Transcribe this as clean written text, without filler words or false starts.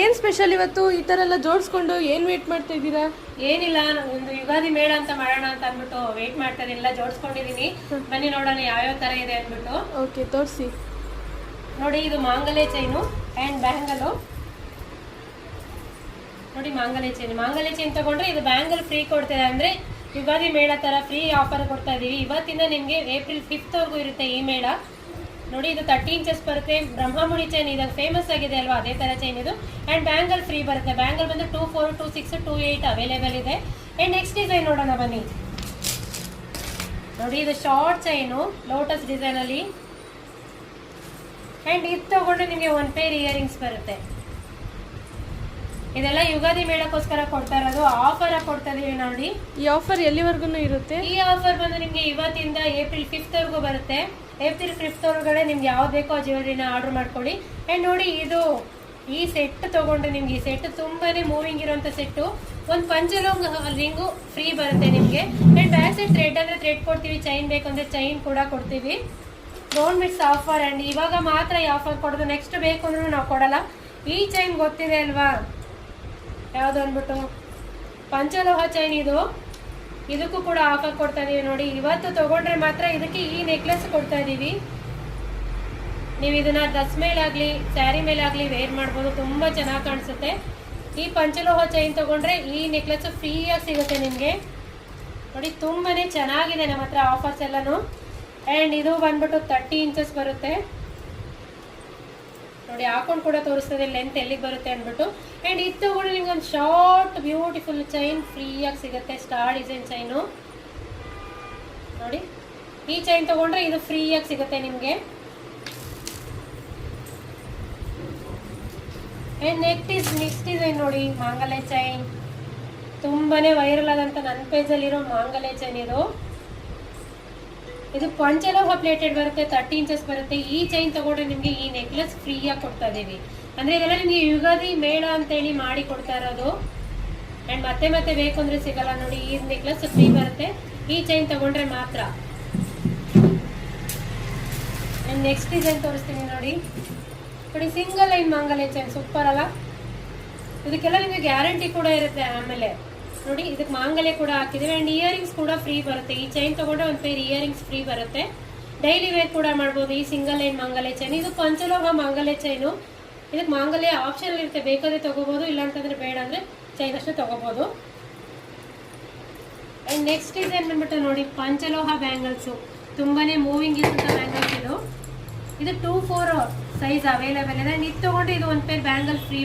ಏನು ಸ್ಪೆಷಲ್ ಇವತ್ತು ಈ ಥರ ಎಲ್ಲ ಜೋಡಿಸ್ಕೊಂಡು ಏನು ವೇಟ್ ಮಾಡ್ತಾ ಇದ್ದೀರಾ? ಏನಿಲ್ಲ, ಒಂದು ಯುಗಾದಿ ಮೇಳ ಅಂತ ಮಾಡೋಣ ಅಂತ ಅಂದ್ಬಿಟ್ಟು ವೇಟ್ ಮಾಡ್ತಾ ಇದೀನಿ. ಎಲ್ಲ ಜೋಡಿಸ್ಕೊಂಡಿದೀನಿ, ಬನ್ನಿ ನೋಡೋಣ ಯಾವ್ಯಾವ ತರ ಇದೆ ಅಂದ್ಬಿಟ್ಟು. ಓಕೆ, ತೋರಿಸಿ. ನೋಡಿ, ಇದು ಮಾಂಗಲ್ಯ ಚೈನು ಆ್ಯಂಡ್ ಬ್ಯಾಂಗಲು. ನೋಡಿ, ಮಾಂಗಲ್ಯ ಚೈನ್ ತಗೊಂಡ್ರೆ ಇದು ಬ್ಯಾಂಗಲ್ ಫ್ರೀ ಕೊಡ್ತಿದೆ. ಅಂದ್ರೆ ಯುಗಾದಿ ಮೇಳ ತರ ಫ್ರೀ ಆಫರ್ ಕೊಡ್ತಾ ಇದೀವಿ. ಇವತ್ತಿಂದ ನಿಮ್ಗೆ ಏಪ್ರಿಲ್ 5th ವರೆಗೂ ಇರುತ್ತೆ ಈ ಮೇಳ. ನೋಡಿ, ಇದು 30 ಇಂಚಸ್ ಬರುತ್ತೆ. ಬ್ರಹ್ಮಮುಡಿ ಚೈನ್ ಇದಾಗ ಫೇಮಸ್ ಆಗಿದೆ ಅಲ್ವಾ, ಅದೇ ತರ ಚೈನ್ ಇದು. ಅಂಡ್ ಬ್ಯಾಂಗಲ್ ಫ್ರೀ ಬರುತ್ತೆ. ಬ್ಯಾಂಗಲ್ ಬಂದು 24, 26, 28 ಅವೈಲೇಬಲ್ ಇದೆ. ಅಂಡ್ ನೆಕ್ಸ್ಟ್ ಡಿಸೈನ್ ನೋಡೋಣ ಬನ್ನಿ. ನೋಡಿ, ಇದು ಶಾರ್ಟ್ ಚೈನು ಲೋಟಸ್ ಡಿಸೈನ್ ಅಲ್ಲಿ. ಅಂಡ್ ಇದು ತಗೊಂಡ್ರೆ ನಿಮಗೆ 1 ಪೇರ್ ಇಯರಿಂಗ್ಸ್ ಬರುತ್ತೆ. ಇದೆಲ್ಲ ಯುಗಾದಿ ಮೇಳಕ್ಕೋಸ್ಕರ ಕೊಡ್ತಾ ಇರೋದು, ಆಫರ್ ಕೊಡ್ತಾ ಇದೀವಿ. ನೋಡಿ, ಈ ಆಫರ್ ಎಲ್ಲಿವರೆಗೂ ಇರುತ್ತೆ? ಈ ಆಫರ್ ಬಂದು ನಿಮ್ಗೆ ಇವತ್ತಿಂದ ಏಪ್ರಿಲ್ 5th ವರೆಗೂ ಬರುತ್ತೆ. ಏಪ್ರಿಲ್ 5th ಒಳಗಡೆ ನಿಮ್ಗೆ ಯಾವ್ದು ಬೇಕೋ ಆ ಜ್ಯುವೆಲರಿನ ಆರ್ಡರ್ ಮಾಡ್ಕೊಳ್ಳಿ. ಅಂಡ್ ನೋಡಿ, ಇದು ಈ ಸೆಟ್ ತಗೊಂಡ್ರೆ ನಿಮ್ಗೆ ಈ ಸೆಟ್ ತುಂಬಾನೇ ಮೂವಿಂಗ್ ಇರುವಂತ ಸೆಟ್. ಒಂದು ಪಂಚಲೋಂಗ್ ರಿಂಗು ಫ್ರೀ ಬರುತ್ತೆ ನಿಮ್ಗೆ. ಅಂಡ್ ಬ್ಯಾಕ್ ಸೈಡ್ ಥ್ರೆಡ್ ಅಂದ್ರೆ ಥ್ರೆಡ್ ಕೊಡ್ತೀವಿ, ಚೈನ್ ಬೇಕಂದ್ರೆ ಚೈನ್ ಕೂಡ ಕೊಡ್ತೀವಿ. Don't miss offer. ಅಂಡ್ ಇವಾಗ ಮಾತ್ರ ಈ ಆಫರ್ ಕೊಡೋದು, ನೆಕ್ಸ್ಟ್ ಬೇಕು ಅಂದ್ರೂ ನಾವು ಕೊಡಲ್ಲ. ಈ ಚೈನ್ ಗೊತ್ತಿದೆ ಅಲ್ವಾ ಯಾವ್ದು ಅಂದ್ಬಿಟ್ಟು, ಪಂಚಲೋಹ ಚೈನ್ ಇದು. ಇದಕ್ಕೂ ಕೂಡ ಆಫರ್ ಕೊಡ್ತಾ ಇದೀವಿ. ನೋಡಿ, ಇವತ್ತು ತಗೊಂಡ್ರೆ ಮಾತ್ರ ಇದಕ್ಕೆ ಈ ನೆಕ್ಲೆಸ್ ಕೊಡ್ತಾ ಇದೀವಿ. ನೀವು ಇದನ್ನ ಡ್ರೆಸ್ ಮೇಲಾಗ್ಲಿ ಸ್ಯಾರಿ ಮೇಲಾಗ್ಲಿ ವೇರ್ ಮಾಡ್ಬೋದು, ತುಂಬಾ ಚೆನ್ನಾಗಿ ಕಾಣಿಸುತ್ತೆ. ಈ ಪಂಚಲೋಹ ಚೈನ್ ತಗೊಂಡ್ರೆ ಈ ನೆಕ್ಲೆಸ್ ಫ್ರೀಯಾಗಿ ಸಿಗುತ್ತೆ ನಿಮ್ಗೆ. ನೋಡಿ, ತುಂಬಾನೇ ಚೆನ್ನಾಗಿದೆ ನಮ್ಮ ಹತ್ರ ಆಫರ್ಸ್ ಎಲ್ಲಾನು. ಅಂಡ್ ಇದು ಬಂದ್ಬಿಟ್ಟು 30 ಇಂಚಸ್ ಬರುತ್ತೆ. ನೋಡಿ, ಹಾಕೊಂಡು ಕೂಡ ತೋರಿಸ್ತದೆ ಲೆಂತ್ ಎಲ್ಲಿಗೆ ಬರುತ್ತೆ ಅಂದ್ಬಿಟ್ಟು. ಅಂಡ್ ಇದು ತಗೊಂಡು ನಿಮ್ಗೆ ಒಂದು ಶಾರ್ಟ್ ಬ್ಯೂಟಿಫುಲ್ ಚೈನ್ ಫ್ರೀಯಾಗಿ ಸಿಗುತ್ತೆ, ಸ್ಟಾರ್ ಡಿಸೈನ್ ಚೈನು. ನೋಡಿ, ಈ ಚೈನ್ ತಗೊಂಡ್ರೆ ಇದು ಫ್ರೀಯಾಗಿ ಸಿಗುತ್ತೆ ನಿಮ್ಗೆ. ಅಂಡ್ ನೆಕ್ಸ್ಟ್ ಡಿಸೈನ್ ನೋಡಿ, ಮಾಂಗಲ್ಯ ಚೈನ್. ತುಂಬಾನೇ ವೈರಲ್ ಆದಂತ ನನ್ನ ಪೇಜಲ್ಲಿ ಇರೋ ಮಾಂಗಲ್ಯ ಚೈನ್ ಇದು. ಇದು ಪಂಚಲೋಹ ಪ್ಲೇಟೆಡ್ ಬರುತ್ತೆ, 30 ಇಂಚಸ್ ಬರುತ್ತೆ. ಈ ಚೈನ್ ತಗೊಂಡ್ರೆ ನಿಮ್ಗೆ ಈ ನೆಕ್ಲೆಸ್ ಫ್ರೀಯಾಗಿ ಕೊಡ್ತಾ ಇದೀವಿ. ಅಂದ್ರೆ ಇದೆಲ್ಲ ನಿಮ್ಗೆ ಯುಗಾದಿ ಮೇಳ ಅಂತೇಳಿ ಮಾಡಿ ಕೊಡ್ತಾ ಇರೋದು. ಅಂಡ್ ಮತ್ತೆ ಮತ್ತೆ ಬೇಕು ಅಂದ್ರೆ ಸಿಗಲ್ಲ. ನೋಡಿ, ಈ ನೆಕ್ಲೆಸ್ ಫ್ರೀ ಬರುತ್ತೆ ಈ ಚೈನ್ ತಗೊಂಡ್ರೆ ಮಾತ್ರ. ಅಂಡ್ ನೆಕ್ಸ್ಟ್ ಡಿಸೈನ್ ತೋರಿಸ್ತೀನಿ ನೋಡಿ. ನೋಡಿ, ಸಿಂಗಲ್ ಲೈನ್ ಮಾಂಗಲ್ಯ ಚೈನ್ ಸೂಪರ್ ಅಲ್ಲ. ಇದಕ್ಕೆಲ್ಲ ನಿಮ್ಗೆ ಗ್ಯಾರಂಟಿ ಕೂಡ ಇರುತ್ತೆ. ಆಮೇಲೆ ನೋಡಿ, ಇದಕ್ಕೆ ಮಾಂಗಲ್ಯ ಕೂಡ ಹಾಕಿದೀವಿ. ಅಂಡ್ ಇಯರಿಂಗ್ಸ್ ಕೂಡ ಫ್ರೀ ಬರುತ್ತೆ. ಈ ಚೈನ್ ತಗೊಂಡ್ರೆ 1 ಪೇರ್ ಇಯರಿಂಗ್ಸ್ ಫ್ರೀ ಬರುತ್ತೆ. ಡೈಲಿ ವೇರ್ ಕೂಡ ಮಾಡ್ಬೋದು ಈ ಸಿಂಗಲ್ ಲೈನ್ ಮಾಂಗಲ್ಯ ಚೈನ್. ಇದು ಪಂಚಲೋಹ ಮಾಂಗಲ್ಯ ಚೈನು. ಇದಕ್ಕೆ ಮಾಂಗಲ್ಯ ಆಪ್ಷನ್ ಇರುತ್ತೆ, ಬೇಕಾದ್ರೆ ತಗೋಬಹುದು, ಇಲ್ಲ ಅಂತಂದ್ರೆ ಬೇಡ ಅಂದ್ರೆ ಚೈನ್ ಅಷ್ಟು ತಗೋಬಹುದು. ಅಂಡ್ ನೆಕ್ಸ್ಟ್ ಡಿಸೈನ್ ಬಂದ್ಬಿಟ್ಟು ನೋಡಿ, ಪಂಚಲೋಹ ಬ್ಯಾಂಗಲ್ಸ್. ತುಂಬಾನೇ ಮೂವಿಂಗ್ ಇರುವಂತ ಬ್ಯಾಂಗಲ್ಸ್ ಇದು. 2-4 ಸೈಜ್ ಅವೈಲೇಬಲ್ ಇದೆ. ಇದು ತಗೊಂಡ್ರೆ ಇದು 1 ಪೇರ್ ಬ್ಯಾಂಗಲ್ ಫ್ರೀ.